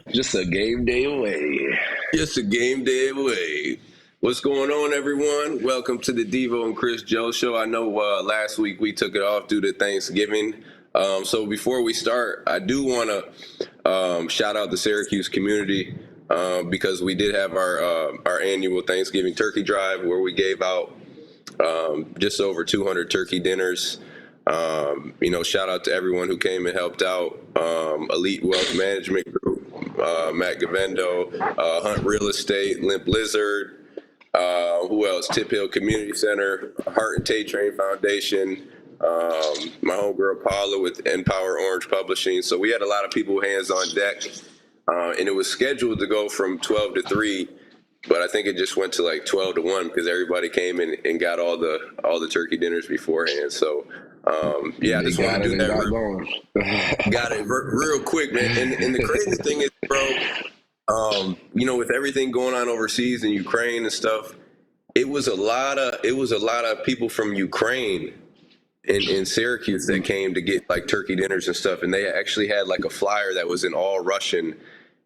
Just a game day away. Just a game day away. What's going on, everyone? Welcome to the Devo and Chris Joe Show. I know last week we took it off due to Thanksgiving. So before we start, I do want to shout out the Syracuse community because we did have our annual Thanksgiving turkey drive where we gave out just over 200 turkey dinners. Shout out to everyone who came and helped out. Elite Wealth Management Group, Matt Gavendo, Hunt Real Estate, Limp Lizard, who else? Tip Hill Community Center, Heart and Tate Train Foundation, my homegirl Paula with Empower Orange Publishing. So we had a lot of people hands on deck, and it was scheduled to go from 12 to 3. But I think it just went to like 12 to 1 because everybody came in and got all the turkey dinners beforehand. So I just want to do that. Got it real quick, man. And the crazy thing is, bro, with everything going on overseas in Ukraine and stuff, it was a lot of people from Ukraine in Syracuse that came to get like turkey dinners and stuff, and they actually had like a flyer that was in all Russian,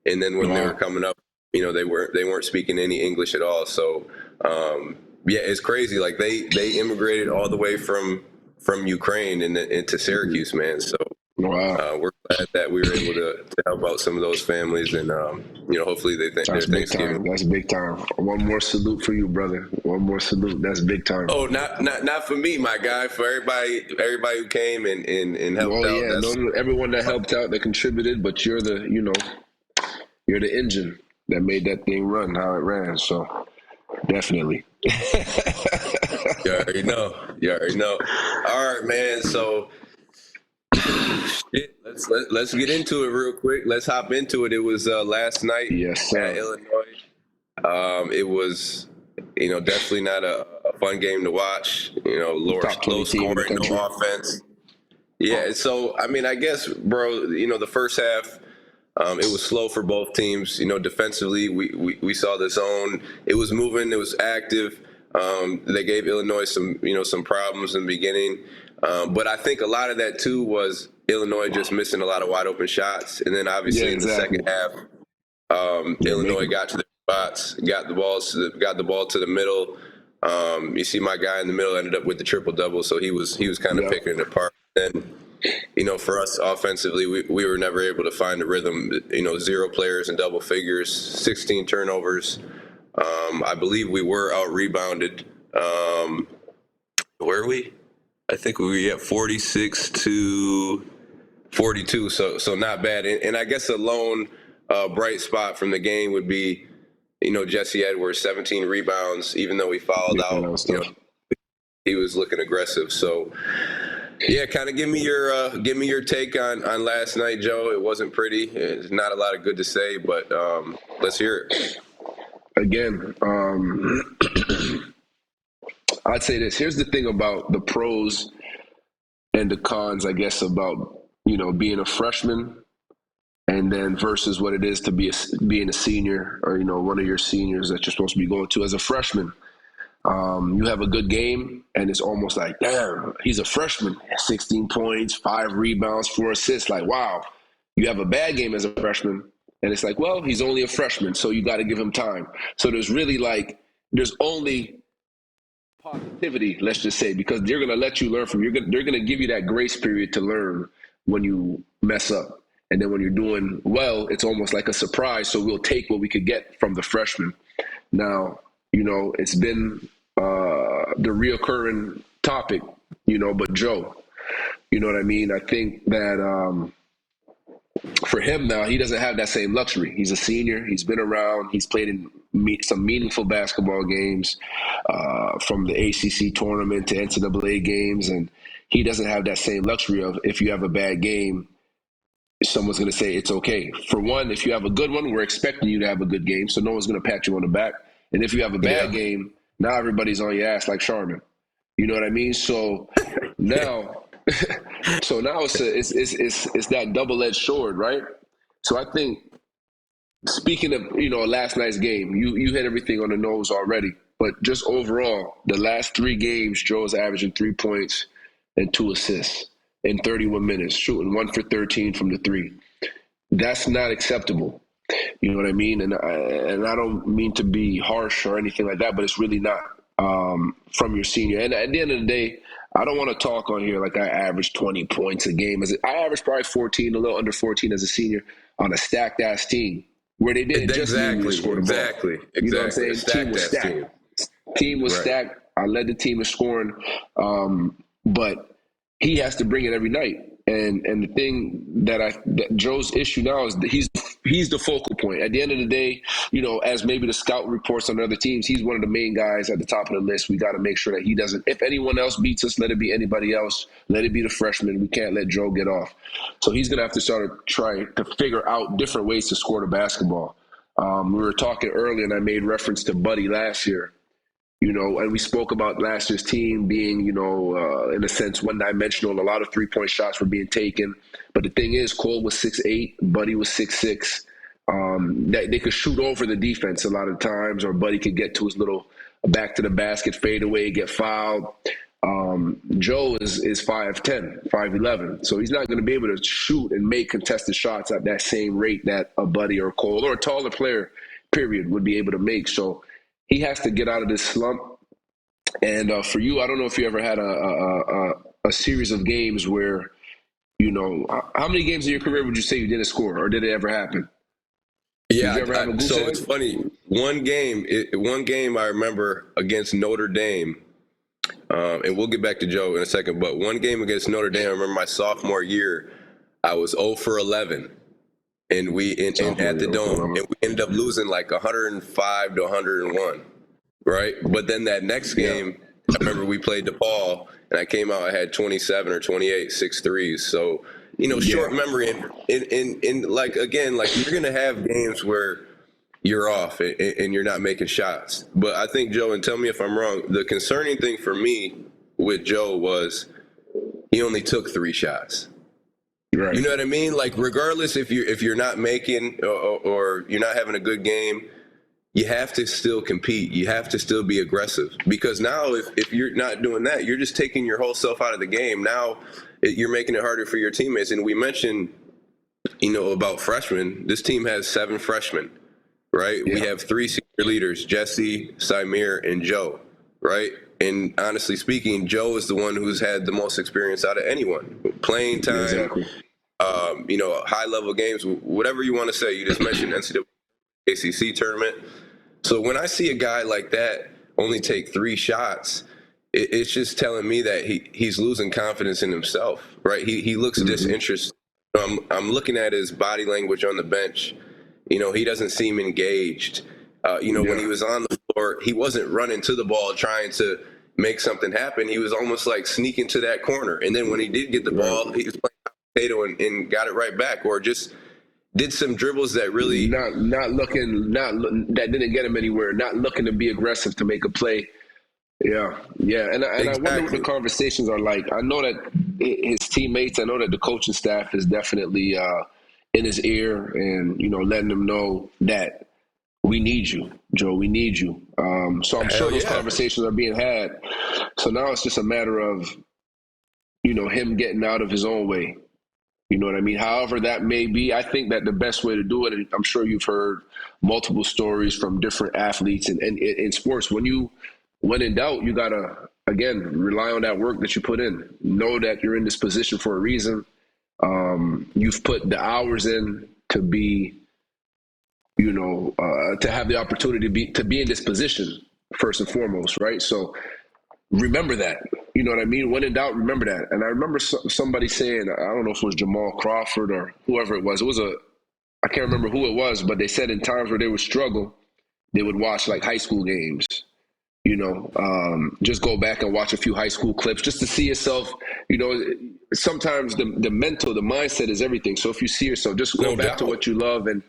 and then when they were coming up, they weren't speaking any English at all. So it's crazy. Like they immigrated all the way from Ukraine into Syracuse, man. So we're glad that we were able to help out some of those families, and hopefully they think their Thanksgiving. That's big time. One more salute for you, brother. One more salute. That's big time. Oh, not for me, my guy. For everybody who came and helped out. Yeah, everyone that helped out, that contributed. But you're the engine that made that thing run how it ran. So definitely. You already know. All right, man. So let's get into it real quick. Let's hop into it. It was last night at Illinois. It was, definitely not a fun game to watch. Low scoring, no offense. Yeah. So I guess, bro, the first half. It was slow for both teams. Defensively, we saw the zone. It was moving. It was active. They gave Illinois some problems in the beginning. But I think a lot of that, too, was Illinois just missing a lot of wide open shots. And then, obviously, in the second half, Illinois got to the spots, got the ball to the middle. You see my guy in the middle ended up with the triple-double, so he was kind of picking it apart. Then, for us offensively, we were never able to find a rhythm. 0 players in double figures, 16 turnovers. I believe we were out-rebounded. Were we? I think we were at 46 to 42, so not bad. And I guess a lone bright spot from the game would be, Jesse Edwards, 17 rebounds, even though he fouled out. He was looking aggressive. So, yeah, kind of give me your take on last night, Joe. It wasn't pretty. It's not a lot of good to say, but let's hear it. Again, I'd say this. Here's the thing about the pros and the cons, I guess, about being a freshman, and then versus what it is to being a senior, or one of your seniors that you're supposed to be going to as a freshman. You have a good game, and it's almost like, damn, he's a freshman. 16 points, 5 rebounds, 4 assists. Like, wow. You have a bad game as a freshman, and it's like, well, he's only a freshman, so you got to give him time. So there's really there's only positivity, let's just say, because they're going to let you learn from you. They're going to give you that grace period to learn when you mess up. And then when you're doing well, it's almost like a surprise. So we'll take what we could get from the freshman. Now, it's been the reoccurring topic, but Joe, you know what I mean? I think that for him now, he doesn't have that same luxury. He's a senior. He's been around. He's played in some meaningful basketball games from the ACC tournament to NCAA games, and he doesn't have that same luxury of, if you have a bad game, someone's going to say it's okay. For one, if you have a good one, we're expecting you to have a good game, so no one's going to pat you on the back. And if you have a bad game, now everybody's on your ass like Charmin. You know what I mean? So now, it's that double-edged sword, right? So I think, speaking of last night's game, you hit everything on the nose already. But just overall, the last 3 games, Joe's averaging 3 points and 2 assists in 31 minutes, shooting 1 for 13 from the 3. that's not acceptable. You know what I mean? And I don't mean to be harsh or anything like that, but it's really not from your senior. And at the end of the day, I don't want to talk on here like I averaged 20 points a game. I averaged probably 14, a little under 14 as a senior on a stacked ass team where they didn't just need me to Exactly, score the ball. exactly, You know what I'm exactly. A saying? Team stacked was ass stacked. team. Team was Right. stacked. I led the team in scoring, but he has to bring it every night. And the thing that Joe's issue now is that he's the focal point. At the end of the day, as maybe the scout reports on other teams, he's one of the main guys at the top of the list. We got to make sure that he doesn't. If anyone else beats us, let it be anybody else. Let it be the freshman. We can't let Joe get off. So he's gonna have to start to try to figure out different ways to score the basketball. We were talking earlier, and I made reference to Buddy last year. And we spoke about last year's team being, in a sense, one-dimensional. A lot of three-point shots were being taken. But the thing is, Cole was 6'8", Buddy was 6'6". They could shoot over the defense a lot of times, or Buddy could get to his little back to the basket, fade away, get fouled. Joe is 5'10", 5'11", so he's not going to be able to shoot and make contested shots at that same rate that a Buddy or Cole or a taller player, period, would be able to make. So he has to get out of this slump. And for you, I don't know if you ever had a series of games where, how many games in your career would you say you didn't score, or did it ever happen? Did Yeah, you ever have a goose so it's egg? funny. One game I remember against Notre Dame, and we'll get back to Joe in a second. But one game against Notre Dame, I remember my sophomore year, I was 0 for 11, and at the Dome, and we ended up losing like 105 to 101. Right, but then that next Yeah, game, I remember we played DePaul, and I came out. I had 27 or 28 6 threes. So yeah, short memory, and like again, like you're gonna have games where you're off and you're not making shots. But I think Joe, and tell me if I'm wrong, the concerning thing for me with Joe was he only took 3 shots. right. You know what I mean? Like regardless if you're not making or you're not having a good game, you have to still compete. You have to still be aggressive, because now if you're not doing that, you're just taking your whole self out of the game. Now you're making it harder for your teammates. And we mentioned, about freshmen. This team has 7 freshmen, right? We Yeah, have 3 senior leaders, Jesse, Samir, and Joe, right? And honestly speaking, Joe is the one who's had the most experience out of anyone. Playing time, exactly. high level games, whatever you want to say. You just mentioned NCAA ACC tournament. So when I see a guy like that only take 3 shots, it's just telling me that he's losing confidence in himself, right? He looks Hmm. disinterested. I'm looking at his body language on the bench. He doesn't seem engaged. When Yeah, he was on the floor, he wasn't running to the ball trying to make something happen. He was almost like sneaking to that corner. And then when he did get the right. ball, he was playing potato and got it right back, or just did some dribbles that really. Not looking, that didn't get him anywhere. Not looking to be aggressive to make a play. Yeah, yeah, and I wonder what the Exactly. conversations are like. I know that his teammates, I know that the coaching staff is definitely in his ear, and letting him know that we need you, Joe. We need you. So I'm sure Hell those yeah. conversations are being had. So now it's just a matter of him getting out of his own way. You know what I mean? However that may be, I think that the best way to do it, and I'm sure you've heard multiple stories from different athletes and in sports, when in doubt, you gotta again rely on that work that you put in. Know that you're in this position for a reason. You've put the hours in to be, to have the opportunity to be in this position first and foremost, right? So remember that. You know what I mean? When in doubt, remember that. And I remember somebody saying, I don't know if it was Jamal Crawford or whoever it was. I can't remember who it was, but they said in times where they would struggle, they would watch like high school games. Just go back and watch a few high school clips just to see yourself. Sometimes the mindset is everything. So if you see yourself, just go No back to doubt. what you love and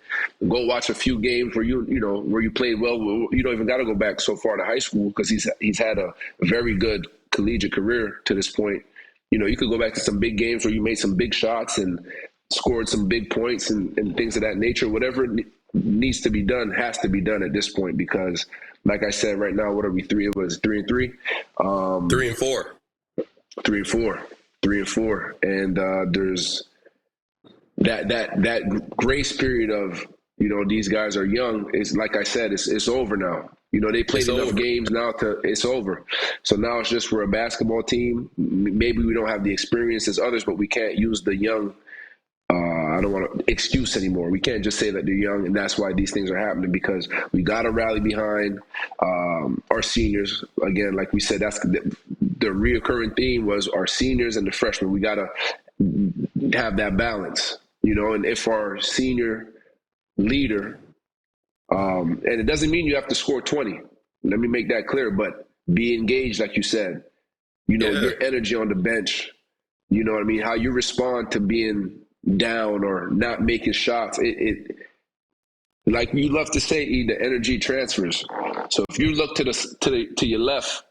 go watch a few games where where you played well. You don't even got to go back so far to high school because he's had a very good collegiate career to this point. You could go back to some big games where you made some big shots and scored some big points and things of that nature. Whatever needs to be done has to be done at this point because, like I said, right now, what are we? It was 3-3, 3 and 4. 3-4, 3-4, and there's that grace period of, these guys are young is, like I said, it's over now. They played It's enough over. games now it's over. So now it's just we're a basketball team. Maybe we don't have the experience as others, but we can't use the young. I don't want to excuse anymore. We can't just say that they're young and that's why these things are happening, because we got to rally behind our seniors. Again, like we said, that's the reoccurring theme was our seniors and the freshmen. We got to have that balance, and if our senior leader, and it doesn't mean you have to score 20. Let me make that clear, but be engaged, like you said. Yeah. Your energy on the bench, you know what I mean? How you respond to being down or not making shots. It like you love to say, the energy transfers. So if you look to your left,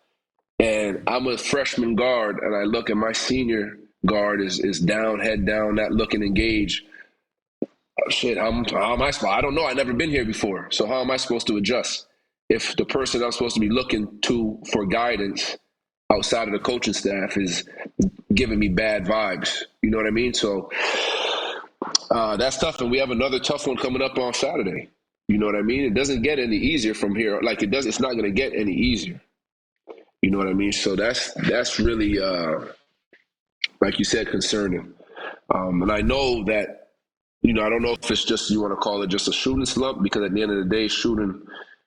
and I'm a freshman guard, and I look at my senior guard is down, head down, not looking engaged. Shit, how am I supposed? I don't know. I've never been here before, so how am I supposed to adjust if the person I'm supposed to be looking to for guidance outside of the coaching staff is giving me bad vibes? You know what I mean? So that's tough, and we have another tough one coming up on Saturday. You know what I mean? It doesn't get any easier from here. Like it does, it's not going to get any easier. You know what I mean? So that's really, like you said, concerning. And I know that, I don't know if it's just, you want to call it just a shooting slump, because at the end of the day, shooting,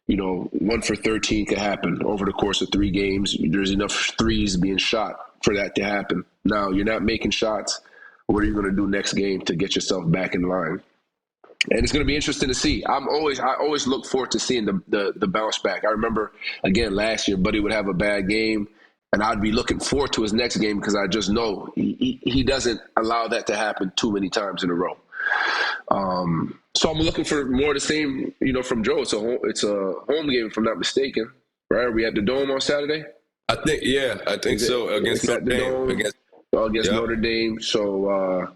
1 for 13 could happen over the course of 3 games. There's enough threes being shot for that to happen. Now, you're not making shots. What are you going to do next game to get yourself back in line? And it's going to be interesting to see. I always look forward to seeing the bounce back. I remember, again, last year, Buddy would have a bad game, and I'd be looking forward to his next game because I just know he doesn't allow that to happen too many times in a row. So I'm looking for more of the same, from Joe. It's a home game, if I'm not mistaken, right? Are we at the Dome on Saturday? I think so. Against It's Notre at the Dame. Dome against Yep. Notre Dame. So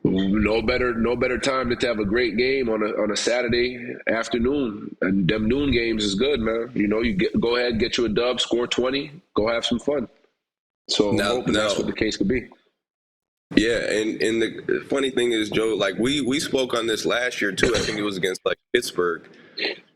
no better time than to have a great game on a Saturday afternoon. And them noon games is good, man. You go ahead, get you a dub, score 20, go have some fun. So I'm hoping that's what the case could be. Yeah, and the funny thing is, Joe, like we spoke on this last year too. I think it was against like Pittsburgh.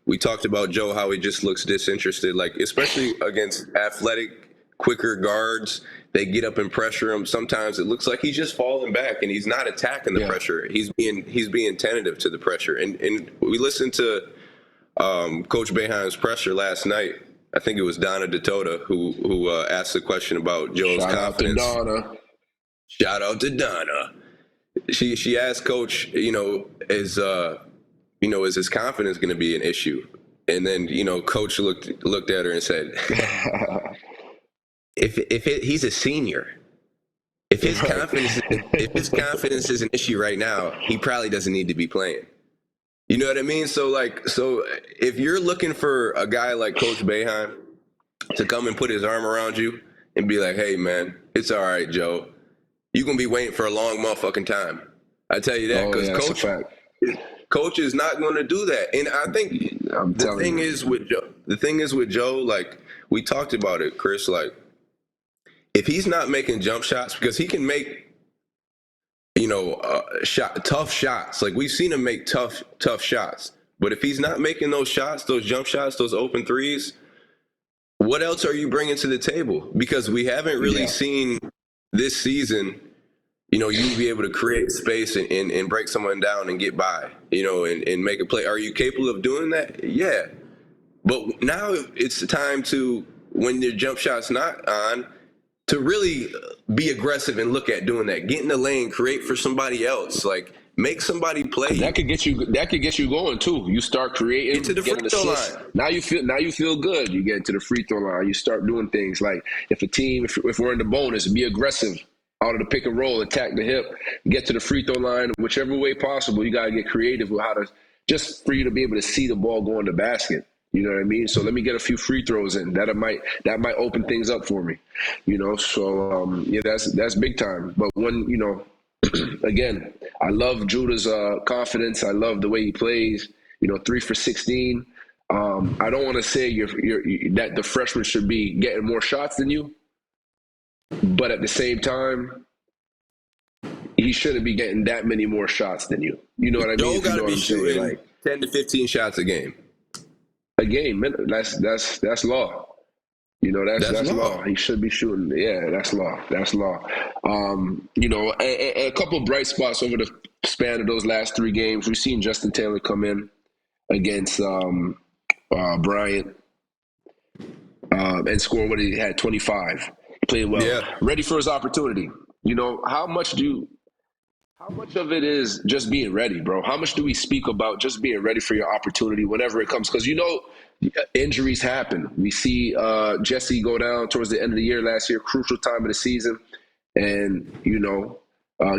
We talked about Joe, how he just looks disinterested, like especially against athletic, quicker guards. They get up and pressure him. Sometimes it looks like he's just falling back and he's not attacking the Yeah. pressure. He's being tentative to the pressure. And we listened to Coach Boeheim's pressure last night. I think it was Donna DeTota who asked the question about Joe's confidence. Shout out to Donna. Shout out to Donna. She asked Coach, is his confidence going to be an issue? And then Coach looked at her and said, he's a senior, if his confidence is an issue right now, he probably doesn't need to be playing. You know what I mean? So if you're looking for a guy like Coach Boeheim to come and put his arm around you and be like, hey man, it's all right, Joe, you're going to be waiting for a long motherfucking time. I tell you that, because Coach is not going to do that. And I think the thing is with Joe, like we talked about it, Chris, like if he's not making jump shots, because he can make, tough shots. Like we've seen him make tough shots. But if he's not making those shots, those jump shots, those open threes, what else are you bringing to the table? Because we haven't really seen this season, you be able to create space and break someone down and get by, and make a play. Are you capable of doing that? Yeah. But now it's the time to, when your jump shot's not on, to really be aggressive and look at doing that. Get in the lane, create for somebody else. Like, make somebody play. That could get you going too. You start creating, get to the free throw line. Now you feel good. You get to the free throw line. You start doing things like, if we're in the bonus, be aggressive out of the pick and roll, attack the hip, get to the free throw line, whichever way possible. You gotta get creative with how to, just for you to be able to see the ball go in the basket. You know what I mean? So let me get a few free throws in. That might open things up for me. So that's big time. But when again, I love Judah's confidence. I love the way he plays. 3 for 16. I don't want to say that the freshman should be getting more shots than you, but at the same time, he shouldn't be getting that many more shots than you. You know what I mean? Joe If you got know to what be I'm saying, shooting like 10 to 15 shots a game. a game, that's law. You know, That's that's law. law. He should be shooting. Yeah, that's law. That's law. You know, a couple bright spots over the span of those last 3 games. We've seen Justin Taylor come in against Bryant and score what he had, 25. He played well, Yeah. ready for his opportunity. You know, how much of it is just being ready, bro? How much do we speak about just being ready for your opportunity whenever it comes? Because, you know, injuries happen. We see Jesse go down towards the end of the year last year, crucial time of the season. And, you know,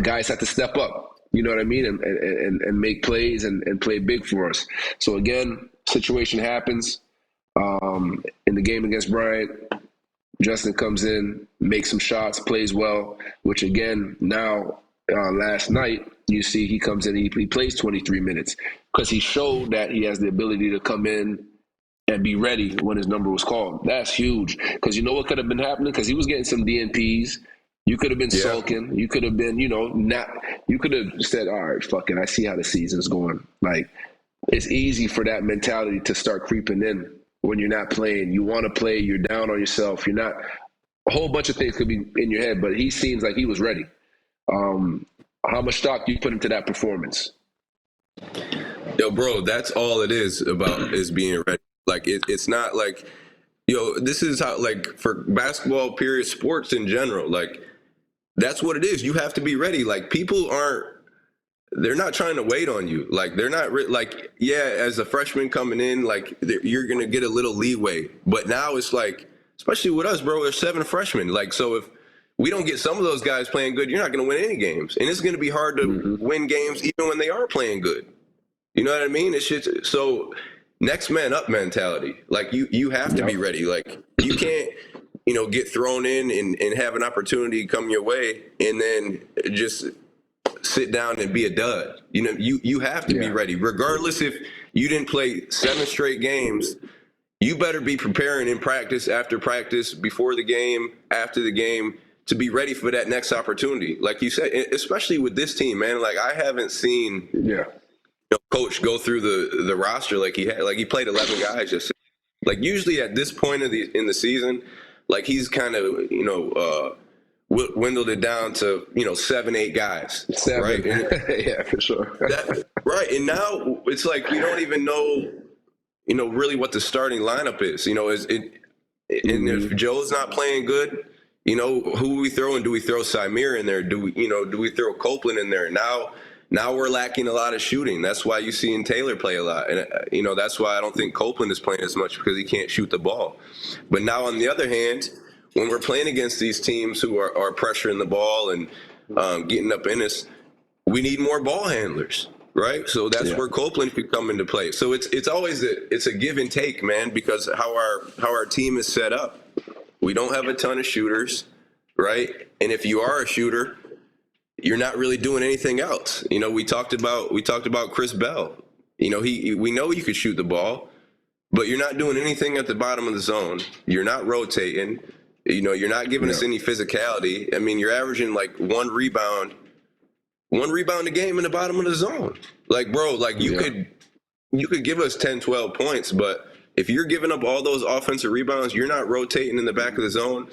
guys have to step up, you know what I mean, and make plays and play big for us. So, again, situation happens. In the game against Bryant, Justin comes in, makes some shots, plays well, which again, now last night, you see he comes in, he plays 23 minutes because he showed that he has the ability to come in and be ready when his number was called. That's huge because you know what could have been happening? Because he was getting some DNPs. You could have been Yeah. sulking. You could have been, you know, not, you could have said, all right, fuck it, I see how the season's going. Like, it's easy for that mentality to start creeping in when you're not playing. You want to play, you're down on yourself. You're not, a whole bunch of things could be in your head, but he seems like he was ready. How much stock do you put into that performance? Yo, bro, that's all it is about is being ready. Like it's not like, yo, this is how, like, for basketball, period, sports in general, like that's what it is. You have to be ready. Like people aren't, they're not trying to wait on you. Like they're not like, yeah, as a freshman coming in, like you're gonna get a little leeway. But now it's like, especially with us, bro, there's 7 freshmen. Like so, if we don't get some of those guys playing good, you're not gonna win any games, and it's gonna be hard to Mm-hmm. win games even when they are playing good. You know what I mean? It's just so next man up mentality. Like you have to be Yep. ready. Like you can't, get thrown in and have an opportunity come your way and then just sit down and be a dud. You have to be Yeah. ready. Regardless if you didn't play 7 straight games, you better be preparing in practice, after practice, before the game, after the game, to be ready for that next opportunity. Like you said, especially with this team, man. Like I haven't seen Yeah. coach go through the roster like he had. Like he played 11 guys just like usually at this point of in the season, like he's kind of dwindled it down to 7-8 guys, 7. right? And Yeah, for sure. that right, and now it's like we don't even know really what the starting lineup is. Is it? And if Mm-hmm. Joe's not playing good, who we throw, and do we throw Samir in there? Do we throw Copeland in there? Now we're lacking a lot of shooting. That's why you see Taylor play a lot, and that's why I don't think Copeland is playing as much, because he can't shoot the ball. But now on the other hand, when we're playing against these teams who are pressuring the ball and getting up in us, we need more ball handlers, right? So that's Yeah. where Copeland could come into play. So it's always a give and take, man, because how our team is set up. We don't have a ton of shooters, right? And if you are a shooter, you're not really doing anything else. We talked about Chris Bell. We know you could shoot the ball, but you're not doing anything at the bottom of the zone. You're not rotating. You're not giving Yeah. us any physicality. I mean, you're averaging like one rebound a game in the bottom of the zone. Like, bro, like you could give us 10, 12 points, but if you're giving up all those offensive rebounds, you're not rotating in the back of the zone.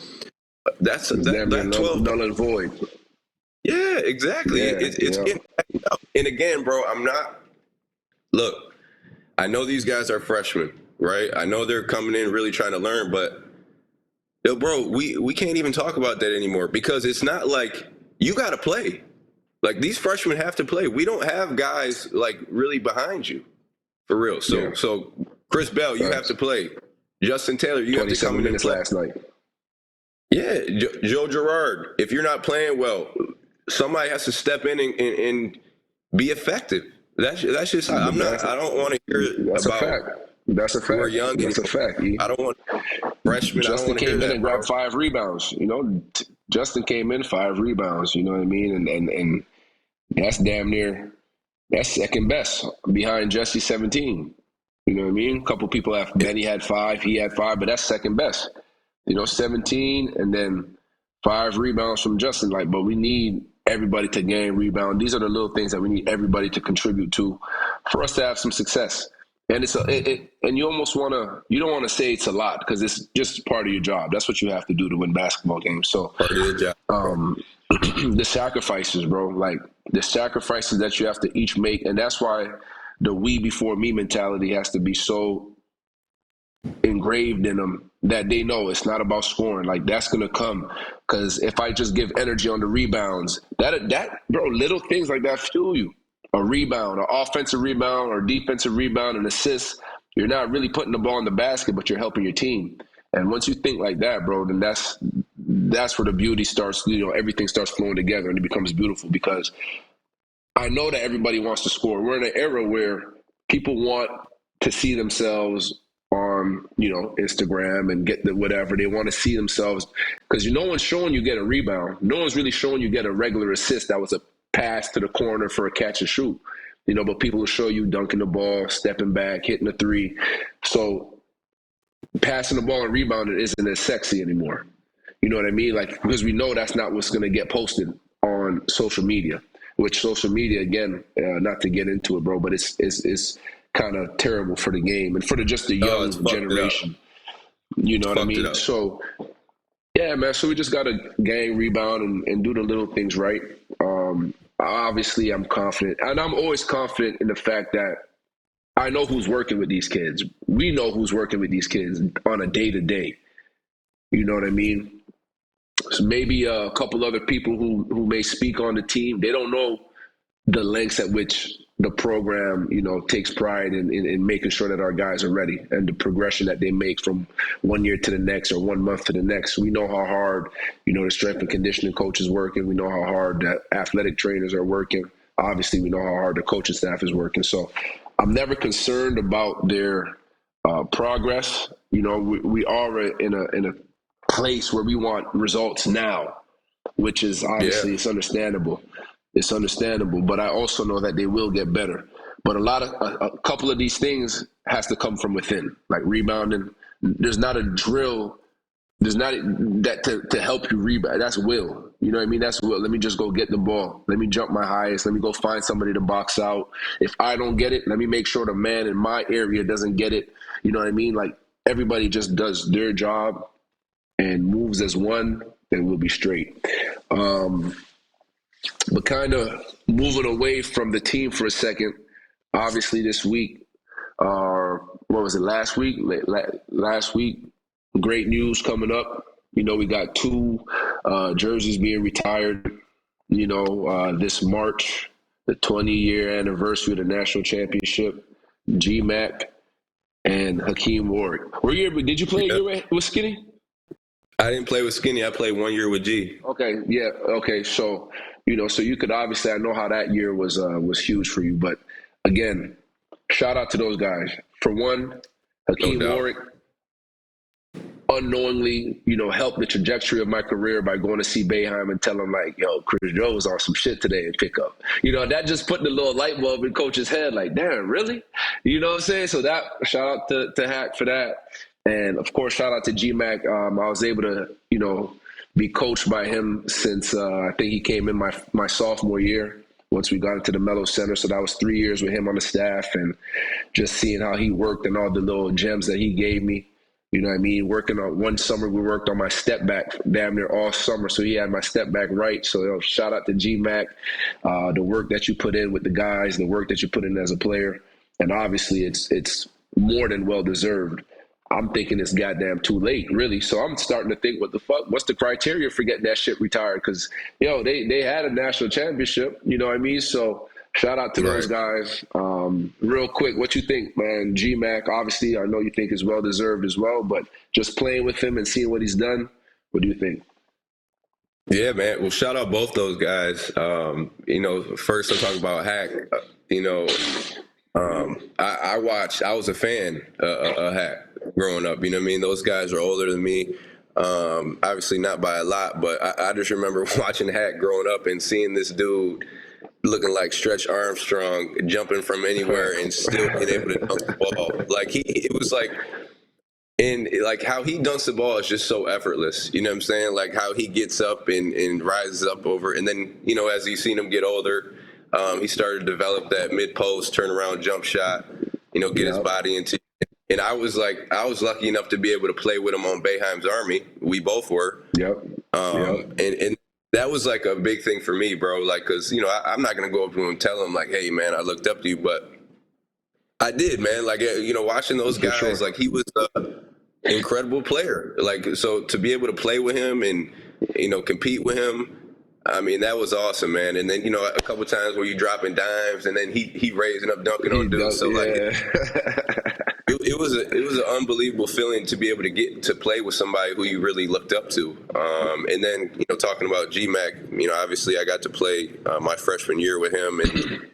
That's It's damn near that 12. null and void. Yeah, exactly. Yeah. It's Yeah. getting out. And again, bro, look, I know these guys are freshmen, right? I know they're coming in really trying to learn, but yo, bro, we can't even talk about that anymore, because it's not like you got to play. Like these freshmen have to play. We don't have guys like really behind you for real. Yeah. So Chris Bell, you have Facts. to play. Justin Taylor, you have to 27 come in and minutes play. last night. Yeah, Joe Girard, if you're not playing well, somebody has to step in and be effective. That's just how, I don't want to hear That's a about fact. That's a we're fact. young That's a anymore. fact. I don't want freshmen. I don't Justin want to hear came in that, and bro. grabbed 5 rebounds. Justin came in 5 rebounds. You know what I mean? And that's damn near, that's second best behind Jesse 17. You know what I mean? A couple people have, Benny had 5, he had 5, but that's second best. 17 and then 5 rebounds from Justin. Like, but we need everybody to gain rebound. These are the little things that we need everybody to contribute to for us to have some success. And and you almost you don't want to say it's a lot because it's just part of your job. That's what you have to do to win basketball games. So Part of the job, bro. the sacrifices, bro, like the sacrifices that you have to each make. And that's why the we before me mentality has to be so engraved in them that they know it's not about scoring. Like that's gonna come because if I just give energy on the rebounds, that bro, little things like that fuel you. A rebound, an offensive rebound, or defensive rebound, an assist. You're not really putting the ball in the basket, but you're helping your team. And once you think like that, bro, then that's where the beauty starts. You know, everything starts flowing together, and it becomes beautiful because I know that everybody wants to score. We're in an era where people want to see themselves on, Instagram and get the whatever. They want to see themselves because no one's showing you get a rebound. No one's really showing you get a regular assist. That was a pass to the corner for a catch and shoot. But people will show you dunking the ball, stepping back, hitting a three. So passing the ball and rebounding isn't as sexy anymore. You know what I mean? Like, because we know that's not what's going to get posted on social media, which social media, again, not to get into it, bro, but it's kind of terrible for the game and for just the Oh, it's young fucked it up. generation. You know It's what I fucked it mean? up. So, yeah, man. So we just got to gang rebound and do the little things right. Obviously, I'm confident. And I'm always confident in the fact that I know who's working with these kids. We know who's working with these kids on a day to day. You know what I mean? So maybe a couple other people who may speak on the team, they don't know the lengths at which the program, takes pride in making sure that our guys are ready and the progression that they make from one year to the next or 1 month to the next. We know how hard, the strength and conditioning coach is working. We know how hard the athletic trainers are working. Obviously, we know how hard the coaching staff is working. So I'm never concerned about their progress. We are in a place where we want results now, which is Yeah. obviously it's understandable. It's understandable, but I also know that they will get better. But a couple of these things has to come from within, like rebounding. There's not a drill. There's not that to help you rebound. That's will. You know what I mean? That's will. Let me just go get the ball. Let me jump my highest. Let me go find somebody to box out. If I don't get it, let me make sure the man in my area doesn't get it. You know what I mean? Like everybody just does their job and moves as one, then we'll be straight. But kind of moving away from the team for a second, obviously this week, what was it, last week? Last week, great news coming up. We got two jerseys being retired, this March, the 20-year anniversary of the national championship. G-Mac and Hakeem Warwick. Did you play a Yeah. year with Skinny? I didn't play with Skinny. I played 1 year with G. Okay, yeah, okay. So, so you could obviously, I know how that year was huge for you, but again, shout out to those guys. For one, No Hakeem doubt. Warwick unknowingly, helped the trajectory of my career by going to see Boeheim and tell him like, yo, Chris Joe was on some shit today and pick up. That just put the little light bulb in coach's head, like, damn, really? You know what I'm saying? So that shout out to Hack for that. And of course, shout out to GMAC. I was able to, be coached by him since I think he came in my sophomore year once we got into the Mello Center. So that was 3 years with him on the staff and just seeing how he worked and all the little gems that he gave me. You know what I mean? Working on one summer, we worked on my step back damn near all summer. So he had my step back right. So shout out to GMAC, the work that you put in with the guys, the work that you put in as a player. And obviously it's more than well deserved. I'm thinking it's goddamn too late, really. So I'm starting to think, what the fuck? What's the criteria for getting that shit retired? Because, they had a national championship, you know what I mean? So shout out to those Right. guys. Real quick, what you think, man? G-Mac, obviously, I know you think is well-deserved as well, but just playing with him and seeing what he's done, what do you think? Yeah, man. Well, shout out both those guys. First I'm talking about Hack. I watched. I was a fan of Hack growing up. You know what I mean? Those guys are older than me. Obviously not by a lot, but I just remember watching Hack growing up and seeing this dude looking like Stretch Armstrong, jumping from anywhere and still being able to dunk the ball. Like it was like And like how he dunks the ball is just so effortless. You know what I'm saying? Like how he gets up and rises up over, and then as he's seen him get older, he started to develop that mid post turnaround jump shot. Get his Yep. body into. And I was lucky enough to be able to play with him on Boeheim's Army. We both were. Yep. Yep. And that was like a big thing for me, bro. Like, cause I'm not gonna go up to him and tell him like, hey, man, I looked up to you, but I did, man. Like, watching those For guys, sure. like he was an incredible player. Like, so to be able to play with him and compete with him, I mean, that was awesome, man. And then a couple times where you dropping dimes, and then he raising up, dunking He on dudes. does, So like, yeah. it was an unbelievable feeling to be able to get to play with somebody who you really looked up to. And then talking about GMAC, obviously I got to play my freshman year with him, and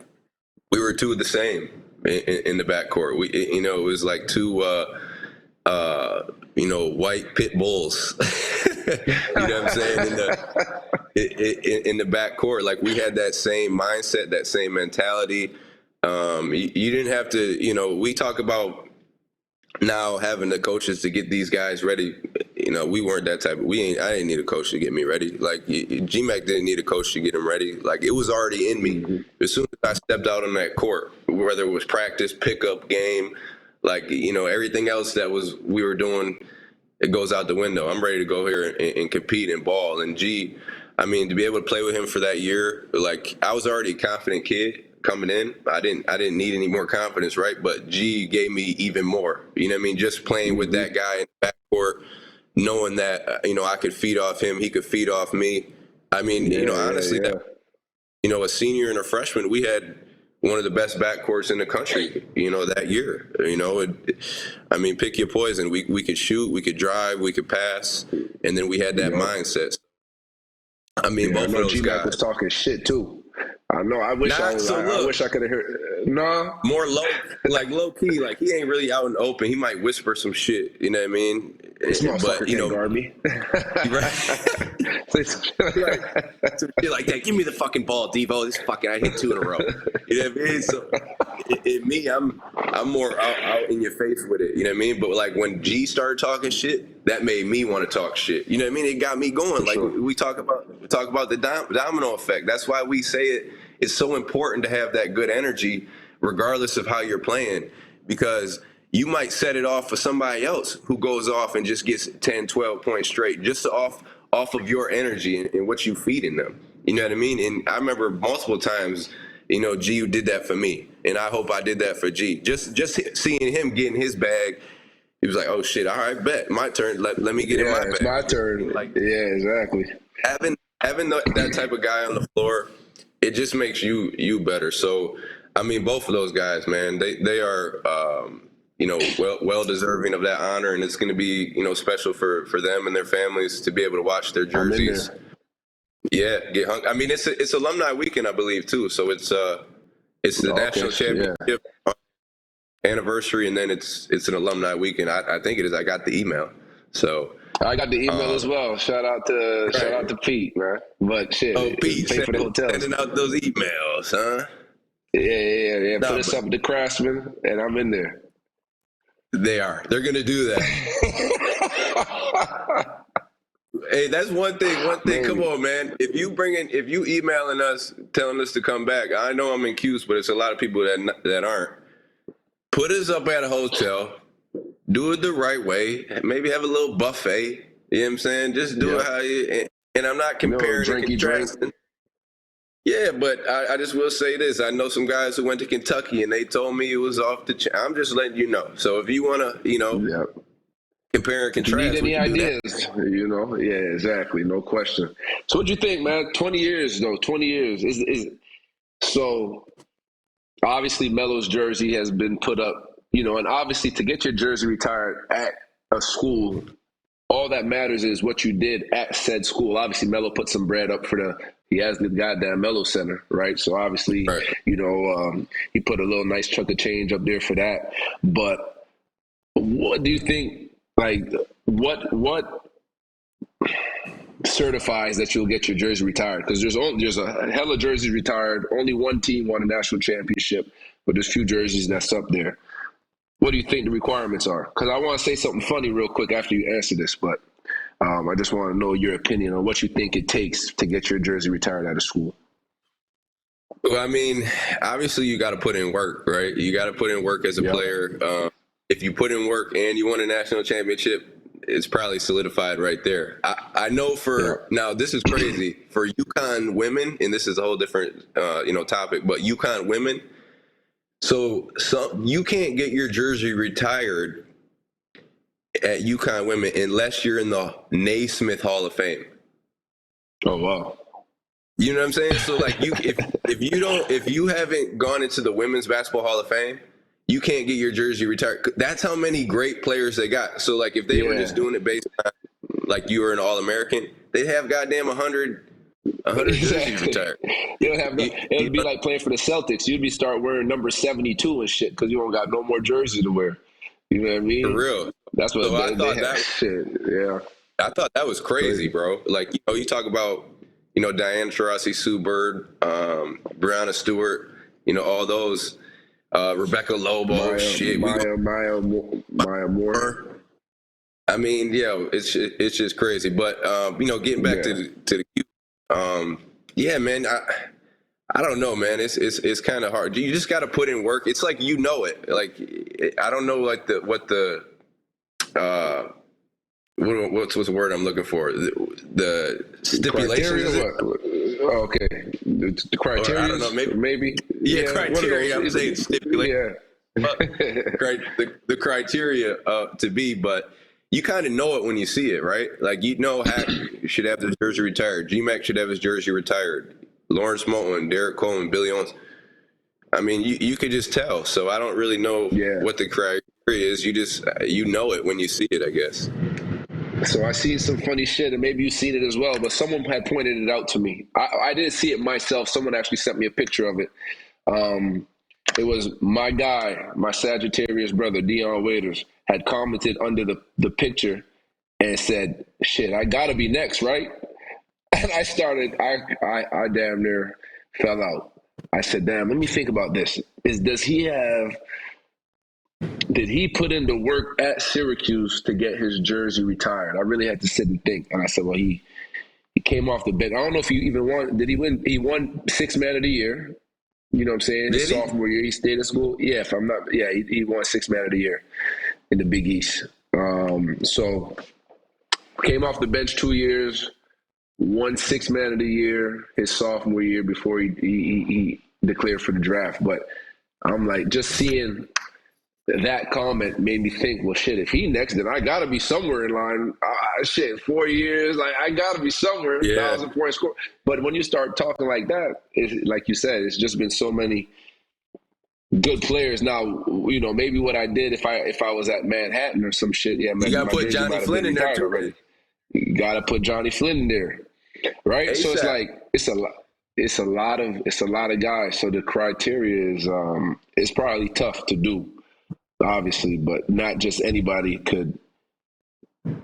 we were two of the same in the backcourt. It was like two white pit bulls. You know what I'm saying? In the backcourt, like we had that same mindset, that same mentality. You didn't have to. We talk about now having the coaches to get these guys ready. We weren't that type. I didn't need a coach to get me ready. Like GMAC didn't need a coach to get him ready. Like it was already in me. Mm-hmm. As soon as I stepped out on that court, whether it was practice, pickup, game, like everything else that we were doing, it goes out the window. I'm ready to go here and compete and ball. And I mean, to be able to play with him for that year, like I was already a confident kid coming in. I didn't need any more confidence, right? But G gave me even more. You know what I mean? Just playing with that guy in the backcourt, knowing that I could feed off him, he could feed off me. I mean, honestly, Yeah. a senior and a freshman, we had one of the best backcourts in the country, that year. I mean, pick your poison. We could shoot, we could drive, we could pass, and then we had that mindset. I mean, Yeah, I both of know those GMAC guys. was talking shit too. I know. I wish I Nah, was. so I look, wish I could have heard. No. more low key. Like he ain't really out in the open. He might whisper some shit. You know what I mean? This But motherfucker can't guard me. right, some shit like that. Give me the fucking ball, Devo. This fucking I hit 2 in a row. You know what I mean? So me, I'm more out in your face with it. You know what I mean? But like when G started talking shit, that made me want to talk shit. You know what I mean? It got me going. Like Sure. we talk about the domino effect. That's why we say it. It's so important to have that good energy, regardless of how you're playing, because you might set it off for somebody else who goes off and just gets 10, 12 points straight, just off of your energy and what you feed in them. You know what I mean? And I remember multiple times, G did that for me, and I hope I did that for G. Just seeing him get in his bag, he was like, "Oh shit! All right, bet my turn. Let me get in my bag." It's my turn. Like Yeah, exactly. having that type of guy on the floor, it just makes you better. So, I mean, both of those guys, man, they are well deserving of that honor, and it's going to be special for them and their families to be able to watch their I'm in jerseys. there. Yeah, get hung. I mean, it's alumni weekend, I believe, too. So it's the Okay. national Yeah. championship anniversary, and then it's an alumni weekend. I think it is. I got the email. So I got the email as well. Shout out right. to Pete, man. But Oh, shit, Pete, pay for the hotels. sending out those emails, huh? Yeah. Put No, us but up with the Craftsman, and I'm in there. they're gonna do that. Hey, that's one thing. Come on, man. If you emailing us, telling us to come back, I know I'm in Q's, but it's a lot of people that aren't. Put us up at a hotel. Do it the right way. Maybe have a little buffet. You know what I'm saying? Just do it how you. And I'm not comparing and Drinky drink. contrasting. Yeah, but I just will say this. I know some guys who went to Kentucky and they told me it was off the chain. I'm just letting you know. So if you want to, Yeah. compare and If you need contrast, we any can do that. ideas, yeah, exactly, no question. So, what you think, man? 20 years though. 20 years is so. Obviously, Melo's jersey has been put up, and obviously to get your jersey retired at a school, all that matters is what you did at said school. Obviously, Melo put some bread up he has the goddamn Melo Center, right? So obviously, Right. he put a little nice chunk of change up there for that. But what do you think, like, what certifies that you'll get your jersey retired? Because there's a hell of jerseys retired. Only one team won a national championship, but there's few jerseys that's up there. What do you think the requirements are? Because I want to say something funny real quick after you answer this, but I just want to know your opinion on what you think it takes to get your jersey retired out of school. Well, I mean, obviously you got to put in work, right? You got to put in work as a Yep. player. If you put in work and you won a national championship, it's probably solidified right there. I know Yep. now this is crazy for UConn women, and this is a whole different topic, but UConn women. So you can't get your jersey retired at UConn women unless you're in the Naismith Hall of Fame. Oh wow. You know what I'm saying? So like if you haven't gone into the Women's Basketball Hall of Fame, you can't get your jersey retired. That's how many great players they got. So like if they were just Yeah. doing it based on like you were an All-American, they'd have goddamn 100 jerseys Exactly. retired. You don't have no, it You would be know, like playing for the Celtics. You'd be start wearing number 72 and shit because you don't got no more jersey to wear. You know what I for mean? real. That's what So they have. Shit. Yeah. I thought that was crazy, Crazy. bro. Like you talk about Diana Taurasi, Sue Bird, Brianna Stewart, all those. Rebecca Lobo, shit. Maya Moore. I mean, yeah, it's just crazy. But getting back Yeah. to the yeah, man. I don't know, man. It's kind of hard. You just got to put in work. It's like it. Like I don't know, like uh what's the word I'm looking for? The stipulations. Criteria? Is it? What? Oh, okay. The Or criteria? I don't know. Maybe. Yeah, criteria. I'm saying stipulation. Yeah. The criteria to be, but you kind of know it when you see it, right? Like Hack should have his jersey retired. GMAC should have his jersey retired. Lawrence Moulton, Derek Coleman, Billy Owens. I mean, you could just tell. So I don't really know Yeah. what the criteria is. You just know it when you see it, I guess. So I seen some funny shit, and maybe you've seen it as well, but someone had pointed it out to me. I didn't see it myself. Someone actually sent me a picture of it. It was my guy, my Sagittarius brother, Dion Waiters, had commented under the picture and said, shit, I gotta be next, right? And I damn near fell out. I said, damn, let me think about this. Did he put in the work at Syracuse to get his jersey retired? I really had to sit and think. And I said, well, he came off the bench. I don't know if he even won. Did he win? He won Sixth Man of the Year. You know what I'm saying? His Did he? sophomore year, he stayed in school. Yeah, if I'm not, yeah, he won Sixth Man of the Year in the Big East. So came off the bench 2 years, won Sixth Man of the Year his sophomore year before he declared for the draft. But I'm like, just seeing that comment made me think, well, shit, if he next, then I got to be somewhere in line. Shit, 4 years, like I got to be somewhere, Yeah. 1,000-point score. But when you start talking like that, like you said, it's just been so many good players. Now, maybe what I did if I was at Manhattan or some shit, yeah, You got to my put jersey Johnny might have been Flynn in there retired too. already. You got to put Johnny Flynn in there, right? So it's ASAP. like it's a lot. It's a lot of guys. So the criteria is it's probably tough to do, obviously, but not just anybody could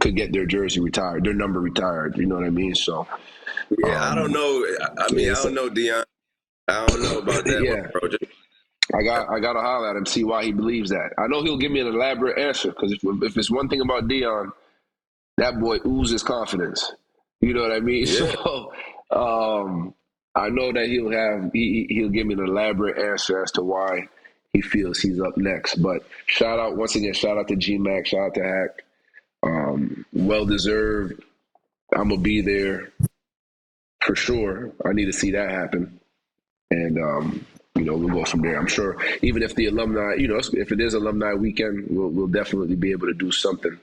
get their jersey retired, their number retired. You know what I mean? So Yeah, I don't know. I mean, I it's don't know, Dion. I don't know about that one, yeah. bro. I gotta holler at him, see why he believes that. I know he'll give me an elaborate answer because if it's one thing about Dion, that boy oozes confidence. You know what I mean? Yeah. So I know that he'll give me an elaborate answer as to why he feels he's up next. But shout out once again, shout out to GMAC, shout out to Hack. Well deserved. I'm gonna be there for sure. I need to see that happen, and we'll go from there. I'm sure even if the alumni, if it is alumni weekend, we'll definitely be able to do something.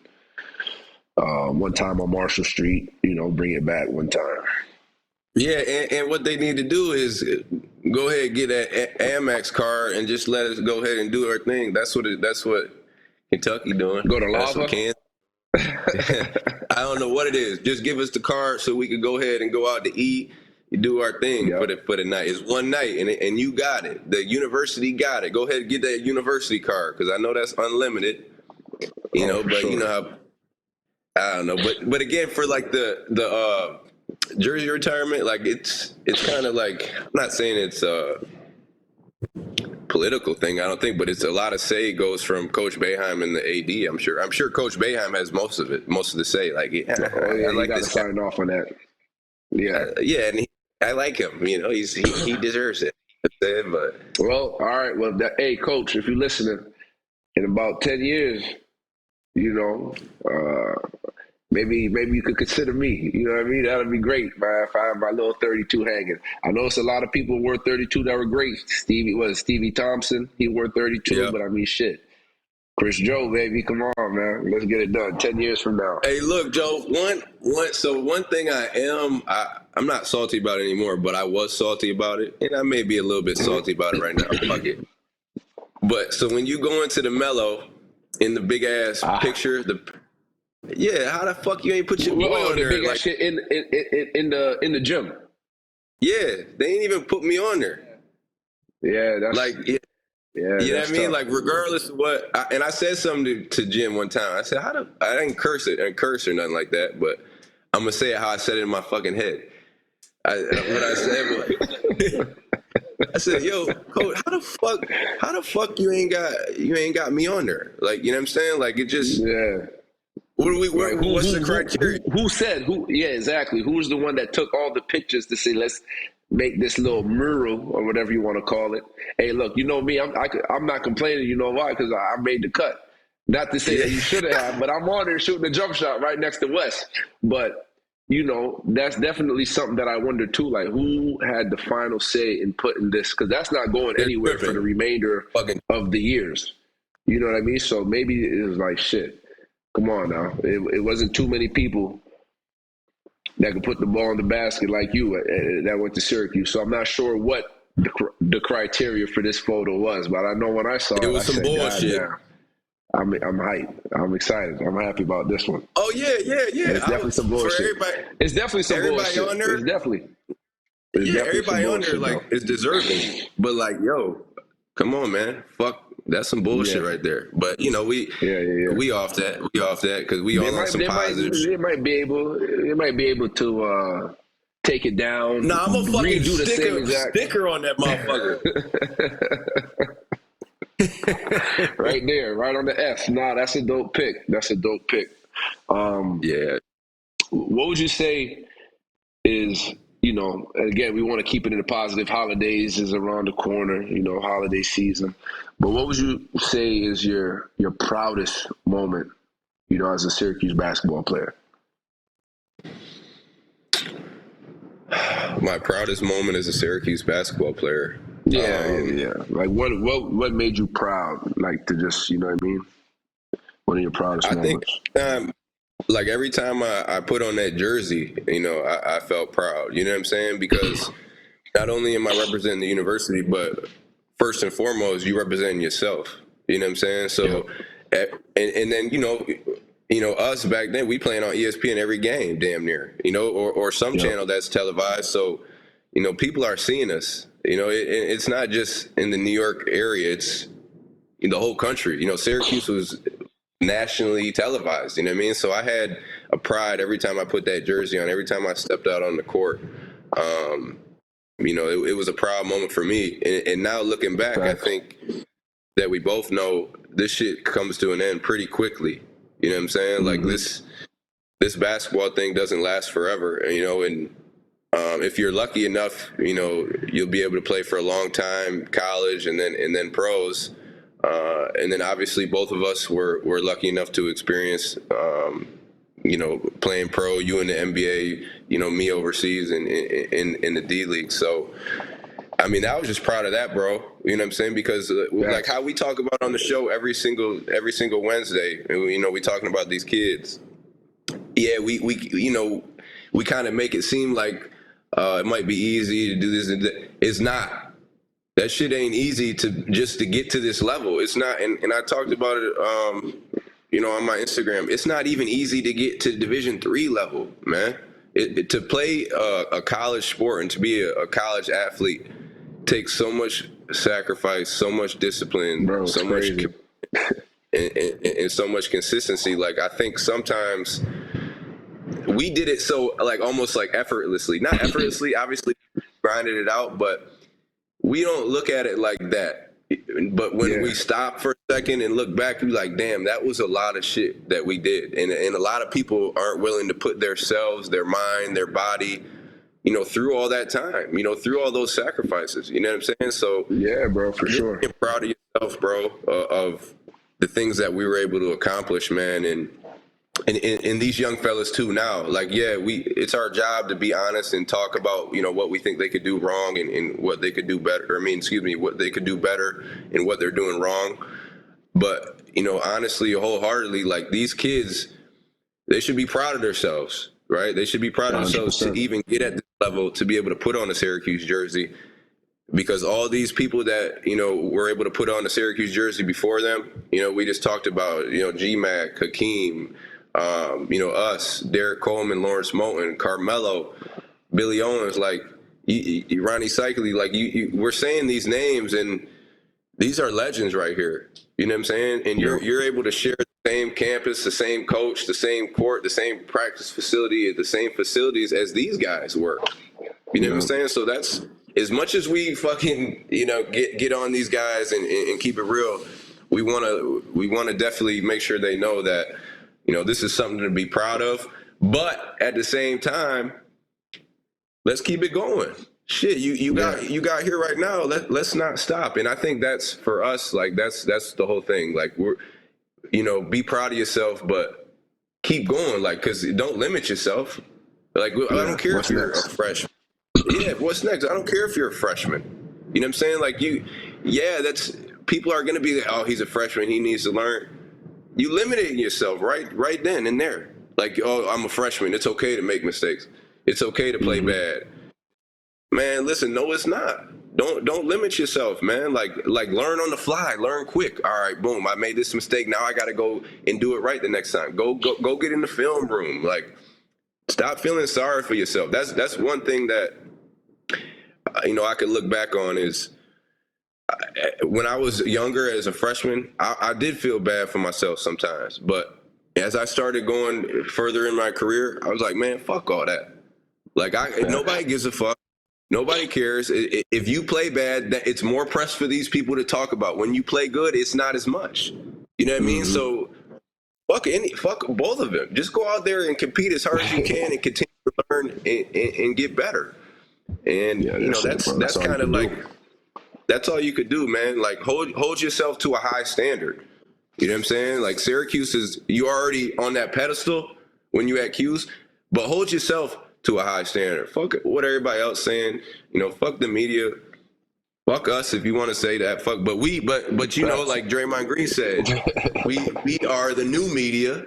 One time on Marshall Street, bring it back one time. Yeah, and what they need to do is go ahead and get that Amex card and just let us go ahead and do our thing. That's what Kentucky doing. Go to That's what Lava. Kansas. I don't know what it is. Just give us the card so we could go ahead and go out to eat, do our thing Yep. for the night. It's one night, and you got it. The university got it. Go ahead and get that university card because I know that's unlimited. But sure. you know how I don't know, but again, for like the jersey retirement, like it's kind of like I'm not saying it's political thing, I don't think, but it's a lot of say goes from Coach Boeheim and the AD. I'm sure Coach Boeheim has most of the say. Like, yeah, Oh I yeah, he like got to this guy. sign off on that. Yeah. Yeah, and I like him. You know, he deserves it. But Well, all right. Well, hey, coach, if you're listening, in about 10 years, you know, maybe you could consider me. You know what I mean? That'd be great, man. If I have my little 32 hanging. I know it's a lot of people who wore 32 that were great. Stevie Thompson? He wore 32, yeah. but I mean, shit. Chris Joe, baby, come on, man. Let's get it done. 10 years from now. Hey, look, Joe. One thing I'm not salty about it anymore, but I was salty about it, and I may be a little bit salty about it right now. Fuck it. But so when you go into the mellow in the big ass Ah, picture, how the fuck you ain't put your boy oh, on the there? big ass Like, shit in the gym. yeah, they ain't even put me on there. Yeah, Like, yeah, you know what that's I mean? tough. Like, regardless of what, and I said something to Jim one time. I said, I didn't curse it and curse or nothing like that, but I'm gonna say it how I said it in my fucking head. What I said was, I said, "Yo, coach, how the fuck you ain't got me on there? Like, you know what I'm saying? Like, it just, Yeah. Like what's the criteria? who said who? Yeah, exactly. Who's the one that took all the pictures to say let's make this little mural or whatever you want to call it? Hey, look, you know me. I'm not complaining. You know why? Because I made the cut. Not to say Yeah, that you shouldn't have, but I'm on there shooting a jump shot right next to Wes. But you know, that's definitely something that I wonder too. Like, who had the final say in putting this? Because that's not going they're anywhere for the tripping. remainder Fucking, of the years. You know what I mean? So maybe it was like shit. Come on now. It wasn't too many people that could put the ball in the basket like you that went to Syracuse. So I'm not sure what the criteria for this photo was, but I know when I it saw it, I was some said, God bullshit. damn, I'm hyped. I'm excited. I'm happy about this one. Oh But yeah. it's definitely some For bullshit. It's definitely some everybody bullshit. on there. It's Yeah, definitely some everybody on there bullshit like though. is deserving, but like, yo, come on, man, fuck, that's some bullshit Yeah. right there. But you know, Yeah. we off that, because we all on some positive shit. They might be able to take it down, Nah, I'm a fucking redo the same exact sticker on that motherfucker. right there, right on the F. Nah, that's a dope pick. That's a dope pick. Um, Yeah, what would you say is, you know, again, we want to keep it in the positive. Holidays is around the corner, you know, holiday season. But what would you say is your proudest moment, you know, as a Syracuse basketball player? my proudest moment as a Syracuse basketball player. Yeah. Like what made you proud? Like to just, you know what I mean? One of your proudest I think moments. like every time I put on that jersey, you know, I felt proud. You know what I'm saying? Because not only am I representing the university, but first and foremost, you representing yourself. You know what I'm saying? Yep. So, and then us back then, we playing on ESPN every game, damn near. You know, or some Yep. channel that's televised. So, you know, people are seeing us. You know, it's not just in the New York area; it's in the whole country. You know, Syracuse was nationally televised. You know what I mean? So I had a pride every time I put that jersey on, every time I stepped out on the court. Um, you know, it was a proud moment for me. And now looking back, I Facts. think that we both know this shit comes to an end pretty quickly. You know what I'm saying? Like Mm-hmm. this basketball thing doesn't last forever. And, you know, and if you're lucky enough, you know, you'll be able to play for a long time, college, and then pros. And then obviously both of us were lucky enough to experience, you know, playing pro, you in the NBA, you know, me overseas and in the D League. So, I mean, I was just proud of that, bro. You know what I'm saying? Because like Facts. how we talk about on the show every single Wednesday, you know, we talking about these kids. Yeah, we you know, we kind of make it seem like it might be easy to do this and that. It's not. That shit ain't easy to get to this level. It's not, and I talked about it, you know, on my Instagram. It's not even easy to get to Division III level, man. To play a college sport and to be a college athlete takes so much sacrifice, so much discipline, Bro, it's so much crazy. and so much consistency. Like I think sometimes we did it so like almost like effortlessly, not effortlessly. Obviously, grinded it out, but we don't look at it like that. But when Yeah. we stop for a second and look back, we're like, damn, that was a lot of shit that we did. And a lot of people aren't willing to put themselves, their mind, their body, through all that time, through all those sacrifices. You know what I'm saying? So Yeah, bro, for just sure. being proud of yourself, bro, of the things that we were able to accomplish, man. And these young fellas too now, like, yeah, it's our job to be honest and talk about, what we think they could do wrong and what they could do better. Or, I mean, excuse me, what they could do better and what they're doing wrong. But, honestly, wholeheartedly, like, these kids, they should be proud of themselves, right? They should be proud of themselves to 100%. even get at this level, to be able to put on a Syracuse jersey, because all these people that were able to put on the Syracuse jersey before them, we just talked about, GMAC, Hakeem, us, Derek Coleman, Lawrence Moulton, Carmelo, Billy Owens, like Ronnie Cycli, like we're saying these names, and these are legends right here. You know what I'm saying? And Yep. you're able to share the same campus, the same coach, the same court, the same practice facility, the same facilities as these guys were. You know what I'm saying? So that's, as much as we fucking get on these guys and keep it real, we wanna definitely make sure they know that this is something to be proud of. But at the same time, let's keep it going. Shit, you got here right now. Let's not stop. And I think that's for us. Like that's the whole thing. Like we're be proud of yourself, but keep going. Like, because don't limit yourself. Like I don't care if you're a freshman. Yeah, what's next? I don't care if you're a freshman. You know what I'm saying? Like that's, people are gonna be like, oh, he's a freshman, he needs to learn. You limited yourself right then and there. Like, oh, I'm a freshman. It's okay to make mistakes. It's okay to play bad. Man, listen, no, it's not. Don't limit yourself, man. Like learn on the fly, learn quick. All right, boom, I made this mistake. Now I gotta go and do it right the next time. Go get in the film room. Like, stop feeling sorry for yourself. That's one thing that I could look back on is when I was younger as a freshman, I did feel bad for myself sometimes. But as I started going further in my career, I was like, man, fuck all that. Like, nobody gives a fuck. Nobody cares. If you play bad, it's more press for these people to talk about. When you play good, it's not as much. You know what I mean? So fuck both of them. Just go out there and compete as hard as you can and continue to learn and get better. And that's kind of like, that's all you could do, man. Like hold yourself to a high standard. You know what I'm saying? Like Syracuse you already on that pedestal when you at Q's, but hold yourself to a high standard. Fuck what everybody else saying. Fuck the media. Fuck us if you want to say that. Fuck, but like Draymond Green said, we are the new media,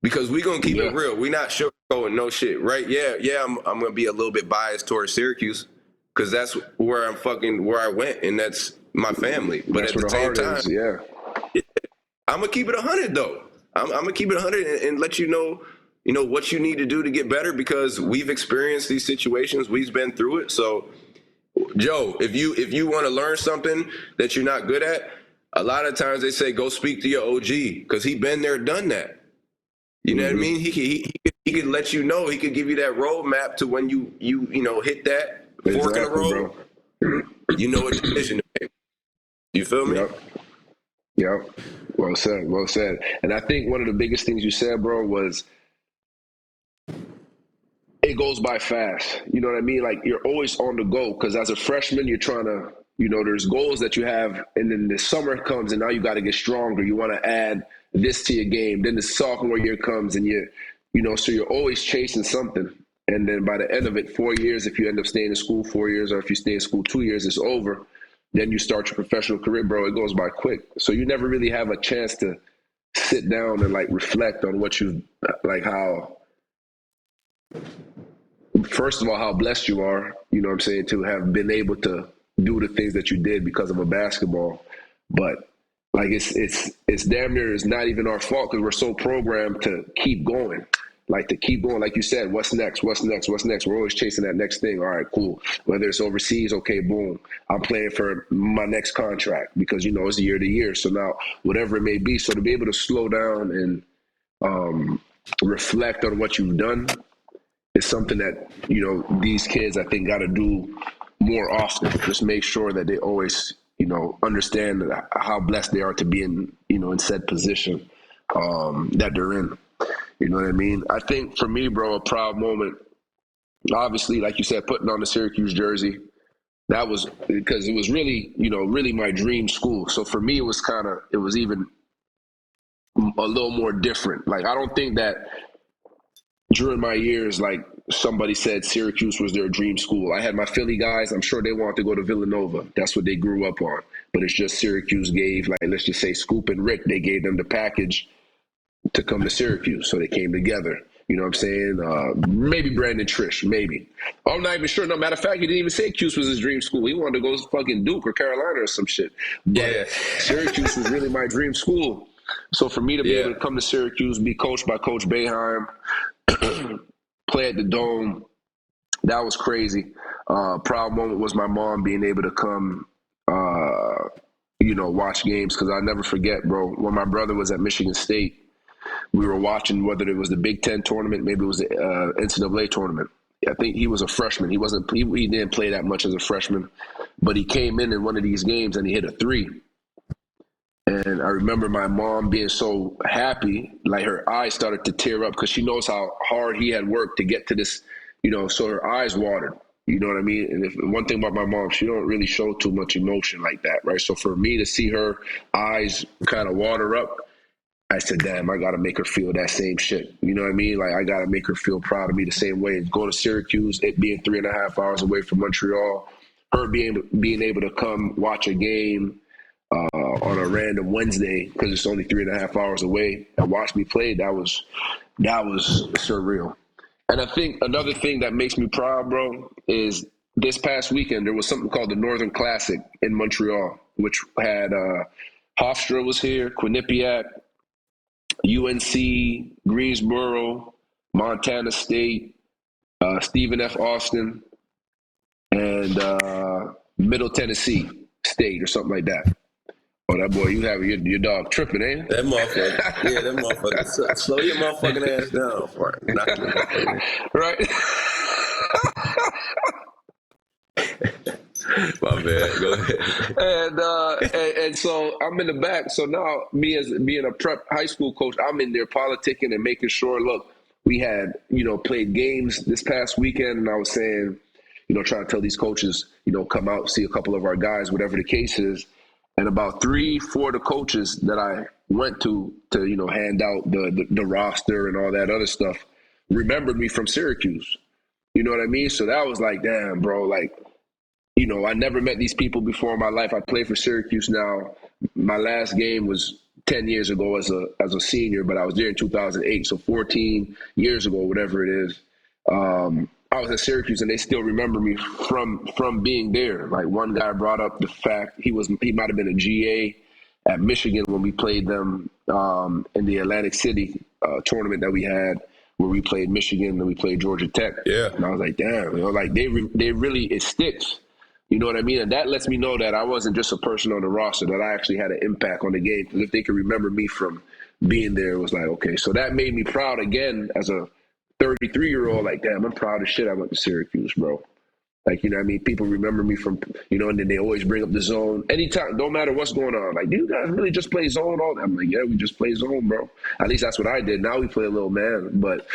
because we gonna keep it real. We not sugarcoating no shit, right? Yeah. I'm gonna be a little bit biased towards Syracuse because that's where I went, and that's my family. But that's at the same time, I'm gonna keep it 100 though. I'm gonna keep it 100 and let you know what you need to do to get better, because we've experienced these situations. We've been through it. So, Joe, if you want to learn something that you're not good at, a lot of times they say go speak to your OG, because he been there, done that. You know what I mean? He could let you know. He could give you that roadmap to when you hit that fork in the road. Bro. You know what decision to make. You feel me? Yep. Well said. And I think one of the biggest things you said, bro, was it goes by fast. You know what I mean? Like, you're always on the go, because as a freshman, you're trying to, there's goals that you have, and then the summer comes and now you got to get stronger. You want to add this to your game. Then the sophomore year comes and so you're always chasing something. And then by the end of it, 4 years, if you end up staying in school 4 years, or if you stay in school 2 years, it's over. Then you start your professional career, bro. It goes by quick. So you never really have a chance to sit down and like reflect on what you've, like, how, first of all, how blessed you are, you know what I'm saying, to have been able to do the things that you did because of a basketball. But like, it's damn near, it's not even our fault, because we're so programmed to keep going. Like, you said, what's next? We're always chasing that next thing. All right, cool. Whether it's overseas, okay, boom, I'm playing for my next contract, because it's year to year. So now, whatever it may be, so to be able to slow down and reflect on what you've done is something that these kids, I think, got to do more often. Just make sure that they always understand how blessed they are to be in said position that they're in. You know what I mean? I think for me, bro, a proud moment, obviously, like you said, putting on the Syracuse jersey, that was because it was really, really my dream school. So for me, it was even a little more different. Like, I don't think that during my years, like somebody said Syracuse was their dream school. I had my Philly guys. I'm sure they wanted to go to Villanova. That's what they grew up on. But it's just Syracuse gave, like, let's just say Scoop and Rick, they gave them the package to come to Syracuse. So they came together. You know what I'm saying? Maybe Brandon Trish, maybe. I'm not even sure. No, matter of fact, he didn't even say Cuse was his dream school. He wanted to go to fucking Duke or Carolina or some shit. But Yeah. Syracuse was really my dream school. So for me to be able to come to Syracuse, be coached by Coach Boeheim, play at the Dome, that was crazy. Proud moment was my mom being able to come, watch games, because I'll never forget, bro, when my brother was at Michigan State, we were watching whether it was the Big Ten tournament, maybe it was the NCAA tournament. I think he was a freshman. He didn't play that much as a freshman, but he came in one of these games and he hit a three. And I remember my mom being so happy, like her eyes started to tear up because she knows how hard he had worked to get to this, so her eyes watered. You know what I mean? And one thing about my mom, she don't really show too much emotion like that, right? So for me to see her eyes kind of water up, I said, damn, I got to make her feel that same shit. You know what I mean? Like, I got to make her feel proud of me the same way. Go to Syracuse, it being 3.5 hours away from Montreal, her being able to come watch a game on a random Wednesday because it's only 3.5 hours away and watch me play, that was surreal. And I think another thing that makes me proud, bro, is this past weekend there was something called the Northern Classic in Montreal, which had Hofstra was here, Quinnipiac, UNC, Greensboro, Montana State, Stephen F. Austin, and Middle Tennessee State or something like that. Oh, that boy, you have your dog tripping, eh? That motherfucker. Yeah, that motherfucker. Slow your motherfucking ass down for it. Knock your motherfucker. Right? My bad. Go ahead. And so I'm in the back. So now, me as being a prep high school coach, I'm in there politicking and making sure. Look, we had played games this past weekend, and I was saying, trying to tell these coaches, come out, see a couple of our guys, whatever the case is. And about 3-4 of the coaches that I went to hand out the roster and all that other stuff remembered me from Syracuse. You know what I mean? So that was like, damn, bro, like, I never met these people before in my life. I play for Syracuse now. My last game was 10 years ago as a senior, but I was there in 2008, so 14 years ago, whatever it is. I was at Syracuse, and they still remember me from being there. Like, one guy brought up the fact he might have been a GA at Michigan when we played them in the Atlantic City tournament that we had, where we played Michigan and we played Georgia Tech. Yeah. And I was like, damn, like they really, it sticks. You know what I mean? And that lets me know that I wasn't just a person on the roster, that I actually had an impact on the game. Because if they could remember me from being there, it was like, okay. So that made me proud again as a 33-year-old. Like, damn, I'm proud as shit I went to Syracuse, bro. Like, you know what I mean? People remember me from, and then they always bring up the zone. Anytime, no matter what's going on. Like, do you guys really just play zone all that? I'm like, yeah, we just play zone, bro. At least that's what I did. Now we play a little man, but,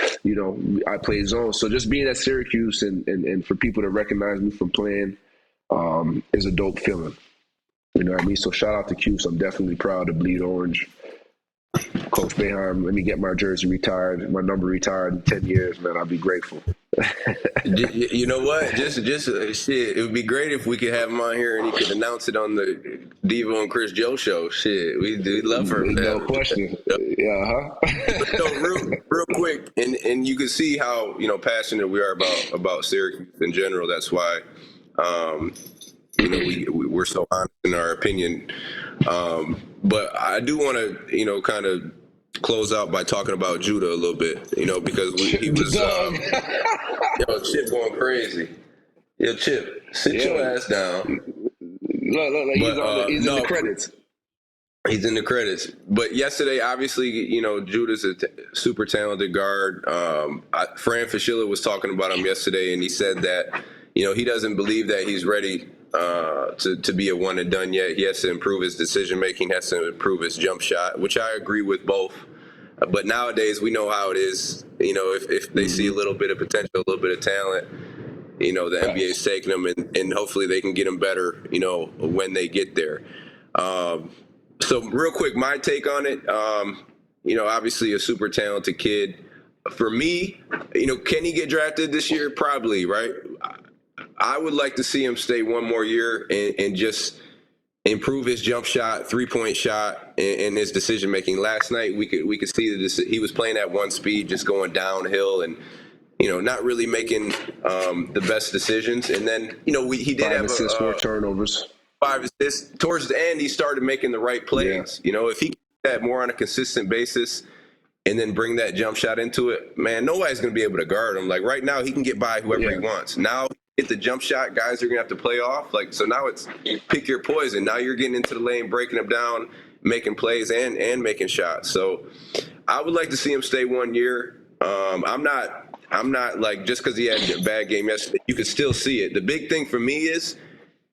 I play zone. So just being at Syracuse and for people to recognize me from playing is a dope feeling. You know what I mean? So shout out to Cuse. I'm definitely proud to bleed orange. Coach Boeheim, let me get my jersey retired, my number retired in 10 years, man. I'll be grateful. You know what? Just shit. It would be great if we could have him on here and he could announce it on the Devo and Chris Joe show. Shit, we love her. No question. Yeah, huh? No, real quick, and you can see how passionate we are about Syracuse in general. That's why, we're so honest in our opinion. But I do want to kind of close out by talking about Judah a little bit, because he was Chip going crazy. Yo, Chip, sit your ass down. Look, he's in the credits. He's in the credits. But yesterday, obviously, Judah's a super talented guard. Fran Fraschilla was talking about him yesterday, and he said that, he doesn't believe that he's ready to be a one and done yet. He has to improve his decision making, has to improve his jump shot, which I agree with both. But nowadays we know how it is. If they see a little bit of potential, a little bit of talent, the NBA is Facts. taking them, and hopefully they can get them better, when they get there. So real quick, my take on it, obviously a super talented kid. For me, can he get drafted this year? Probably, right? I would like to see him stay one more year and just improve his jump shot, 3-point shot, and his decision making. Last night we could see that he was playing at one speed, just going downhill and not really making the best decisions. And then he did Five have assists, four turnovers. 5 assists towards the end. He started making the right Yeah. plays. If he did that more on a consistent basis and then bring that jump shot into it, man, nobody's going to be able to guard him. Like right now, he can get by whoever he Yeah. wants. Now, get the jump shot, guys are going to have to play off. Like, so now it's pick your poison. Now you're getting into the lane, breaking them down, making plays and making shots. So I would like to see him stay 1 year. I'm not like, just because he had a bad game yesterday, you could still see it. The big thing for me is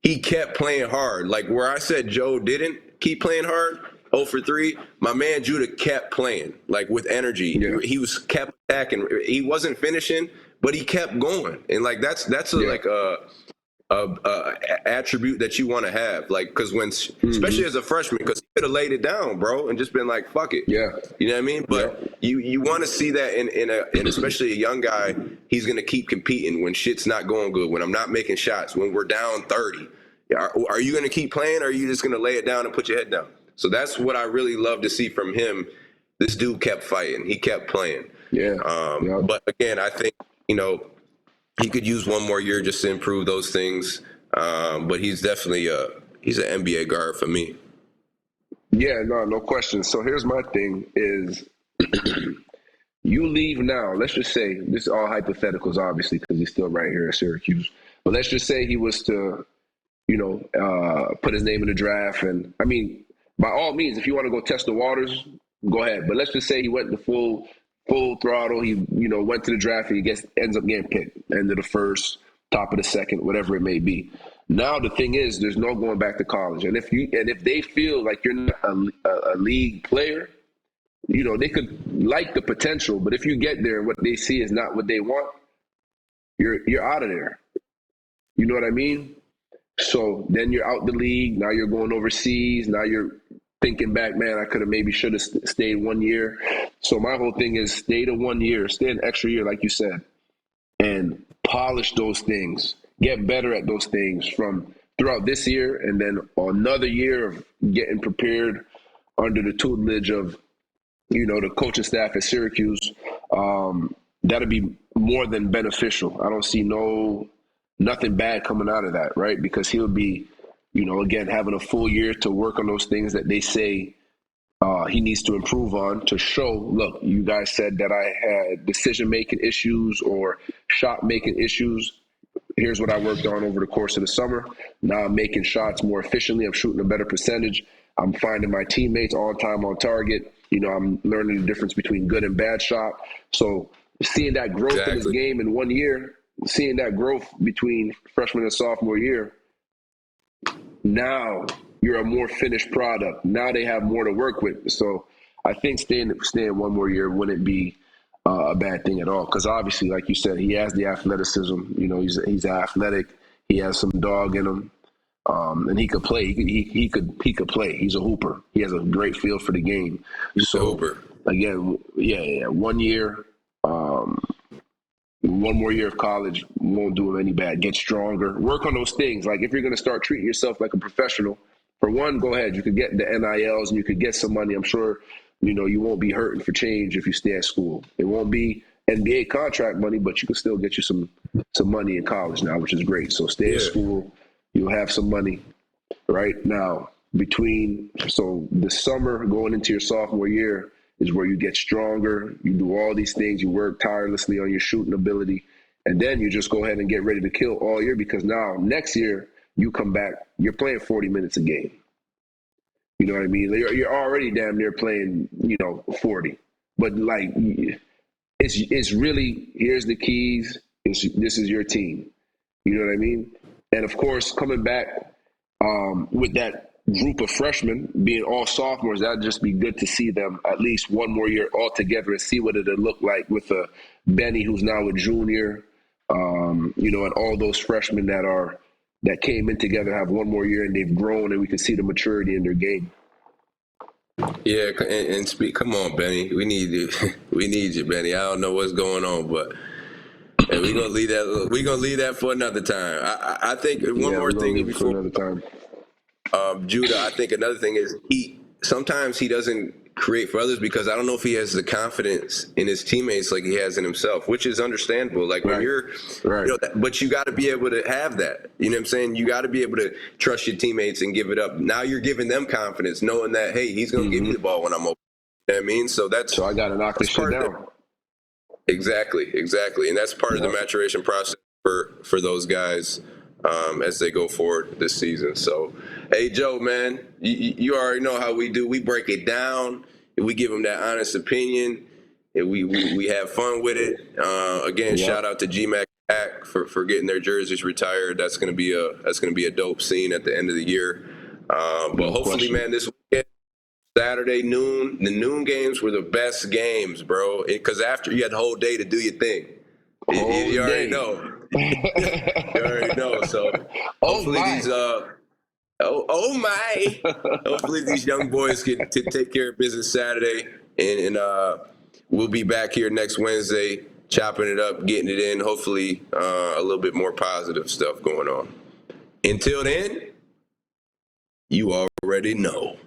he kept playing hard. Like where I said Joe didn't keep playing hard, 0 for 3, my man Judah kept playing, like with energy. Yeah. He was kept attacking. He wasn't finishing, but he kept going. And like that's like a attribute that you want to have. Like, because when, especially as a freshman, because he could have laid it down, bro, and just been like, fuck it. Yeah. You know what I mean? But you want to see that in especially a young guy, he's going to keep competing when shit's not going good, when I'm not making shots, when we're down 30. Are you going to keep playing, or are you just going to lay it down and put your head down? So that's what I really love to see from him. This dude kept fighting. He kept playing. Yeah. But again, I think, he could use 1 more year just to improve those things. But he's definitely he's an NBA guard for me. Yeah, no question. So here's my thing is you leave now. Let's just say, this is all hypotheticals, obviously, because he's still right here at Syracuse. But let's just say he was to, put his name in the draft. And I mean, by all means, if you want to go test the waters, go ahead. But let's just say he went the full throttle. He, went to the draft and he ends up getting picked. End of the first, top of the second, whatever it may be. Now the thing is, there's no going back to college. And if they feel like you're not a league player, they could like the potential, but if you get there and what they see is not what they want, you're out of there. You know what I mean? So then you're out the league. Now you're going overseas. Now you're thinking back, man, I should have stayed 1 year. So my whole thing is stay to 1 year, stay an extra year, like you said, and polish those things. Get better at those things from throughout this year, and then another year of getting prepared under the tutelage of, the coaching staff at Syracuse. That'll be more than beneficial. I don't see nothing bad coming out of that, right? Because he'll be, again, having a full year to work on those things that they say he needs to improve on, to show, look, you guys said that I had decision-making issues or shot-making issues. Here's what I worked on over the course of the summer. Now I'm making shots more efficiently. I'm shooting a better percentage. I'm finding my teammates on time, on target. I'm learning the difference between good and bad shot. So seeing that growth in his game in 1 year, seeing that growth between freshman and sophomore year, now you're a more finished product. Now they have more to work with. So I think staying 1 more year wouldn't be a bad thing at all. Because obviously, like you said, he has the athleticism. He's athletic. He has some dog in him, and he could play. He could play. He's a hooper. He has a great feel for the game. He's a hooper. Again, 1 year. 1 more year of college won't do him any bad. Get stronger. Work on those things. Like if you're going to start treating yourself like a professional, for one, go ahead. You could get the NILs and you could get some money. I'm sure, you won't be hurting for change if you stay at school. It won't be NBA contract money, but you can still get you some money in college now, which is great. So stay at school. You'll have some money right now so the summer going into your sophomore year is where you get stronger. You do all these things. You work tirelessly on your shooting ability. And then you just go ahead and get ready to kill all year, because now next year you come back, you're playing 40 minutes a game. You know what I mean? You're already damn near playing, 40. But like, it's really, here's the keys. This is your team. You know what I mean? And of course, coming back with that group of freshmen being all sophomores, that'd just be good to see them at least one more year all together and see what it'd look like with a Benny who's now a junior, and all those freshmen that came in together have one more year and they've grown and we can see the maturity in their game. Yeah, and speak. Come on, Benny. We need you. We need you, Benny. I don't know what's going on, but and we're gonna leave that. We're gonna leave that for another time. I think one Yeah, more we're gonna thing leave it for before another time. Judah. I think another thing is he sometimes he doesn't create for others because I don't know if he has the confidence in his teammates like he has in himself, which is understandable. Like when Right. you're, Right. but you got to be able to have that. You know what I'm saying? You got to be able to trust your teammates and give it up. Now you're giving them confidence, knowing that hey, he's gonna give me the ball when I'm open. You know what I mean? So So I gotta knock this shit part of it. down. Exactly, and that's part of the Yeah. maturation process for those guys as they go forward this season. So, hey Joe, man, you already know how we do. We break it down, and we give them that honest opinion, and we have fun with it. Again, Yep. shout out to GMAC for getting their jerseys retired. That's gonna be a dope scene at the end of the year. But No hopefully, question. man, this weekend. Saturday noon. The noon games were the best games, bro. Because after you had the whole day to do your thing. Whole You already day. know. You already know. So Oh hopefully my. these oh my. Hopefully these young boys can take care of business Saturday, and we'll be back here next Wednesday, chopping it up, getting it in. Hopefully a little bit more positive stuff going on. Until then, you already know.